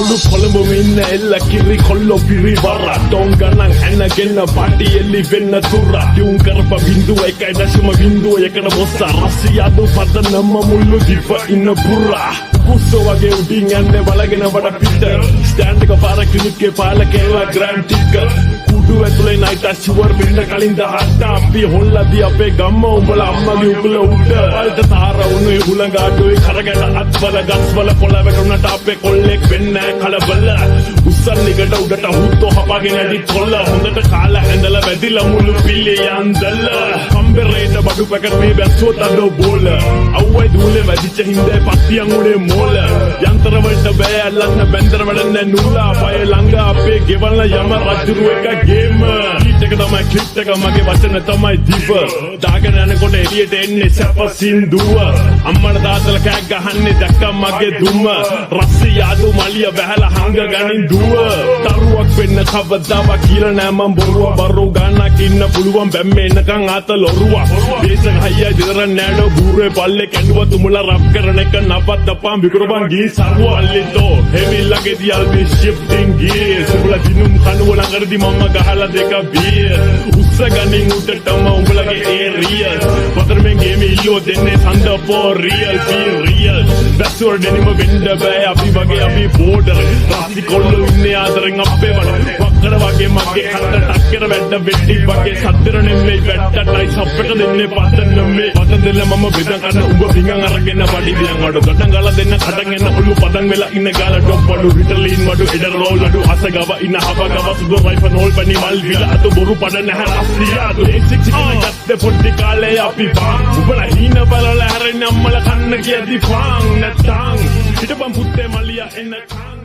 මුළු කොළඹම ඉන්න එල්ල කිරි කොල්ලෝ පිරිවර ටෝන් ගණන් ඇනගෙන පාටියෙලි වෙන්න තුර ටියුන් කරප බිඳුව 1.01 යකන බොස්ස රසියාදු පදනම මුළු දිව ඉන්න පුරා කුස්සෝ වගේ උඩින් යන්නේ බලගෙන වඩ පිට ස්ටෑන්ඩ් එක පාර ක්ලිනික්කේ පාලකේවා ග්‍රෑන්ඩ් ටිකර් කුඩු ඇතුලේ නයිට් ෂුවර් වෙන්න කලින් 18 අපි හොල්ලාදී අපේ ගම්ම උඹලා අම්මගේ උගල උඩ වලට තාර උනේ හුලඟාඩුවේ කරගෙන අත්වල ගස්වල පොළ වැටුණට අපේ කොල්ලෙක් වෙන්නේ කලබල උස්සල්ලිකට උඩට හුත්තෝ හපගෙන ඇටි කොල්ල හොඳට කාලා ඇඳලා වැදිලා මුළු පිල්ලේ යන්දල කම්බරේට බඩු පැකට් මේ බැස්සුවත් අඩෝ බෝල අවුයි දූලේ වැදිච්ච හින්දා පත්තියන් උනේ මෝල යන්ත්‍ර වලට බෑ අල්ලන්න බැන්දර වැඩන්නේ නුලා පය ළඟ අපේ ගෙවල්ල යම රජුරු එක ගේම කීට් එක තමයි ක්ලිප් එක මගේ වචන තමයි දිව දාගෙන යනකොට එළියට එන්නේ සැප සින්දුව අම්මලා තාත්තලා කෑග් ගහන්නේ දැක්කා මගේ දුම රස්සියාදු මලිය බහැලා හංග ගනින් දුව තරුවක් වෙන්න කවදාවත් කියලා නෑ මම බොරුව බරු ගන්නක් ඉන්න පුළුවන් බැම්මේ එනකන් ආත ලොරුවා දේශ හයිය දිදර නෑඩෝ බූරේ පල්ලේ කැඩුවා තුමුලා රප් කරන එක නපද්දපම් විකුරපන් ගී සරුවල්ලිතෝ හෙවිල්ලගේ දියල් බි shifting gears උඹලා දිනුම් කනුව ළඟදී මම ගහලා දෙක බිය උස්ස ගනින් උඩටම උඹලගේ ඒරියස් පතරෙන් ගේමේ ඉල්ලෝ දෙන්නේ සඳ for real be real බැස්සුවර දෙනිම වෙන්න බෑ අපි වගේ අපි බෝඩර් රාසි කොල්ලෝ ඉන්නේ ආදරෙන් අපේ වඩ වක්කර වගේ මගේ කට ටක්කර වැද්ද වෙට්ටි වගේ සද්දර නෙමෙයි වැට්ටටයි සප්පට දෙන්නේ පතන නෙමෙයි පතන දෙන්න මම බෙදන් ගන්න උඹ පිංගන් අරගෙන වඩි දියන් වඩ ගටන් ගාලා දෙන්න කටන් එන්න ඔල්ලු පදන් වෙලා ඉන්න ගාලා ඩොප් වඩු රිටලින් වඩු එඩ රෝල් වඩු අස ගව ඉන්න හබ ගව සුදු රයිෆල් හෝල් පනි මල් විලා අත බොරු පඩ නැහැ රස්සියාදු එක්සික් ගත්ත පොඩි කාලේ අපි බා උඹලා හීන බලලා හැරෙන්න අම්මලා කන්න කියදි ෆාන් නැත්තං හිටපන් පුත්තේ මලියා එන්න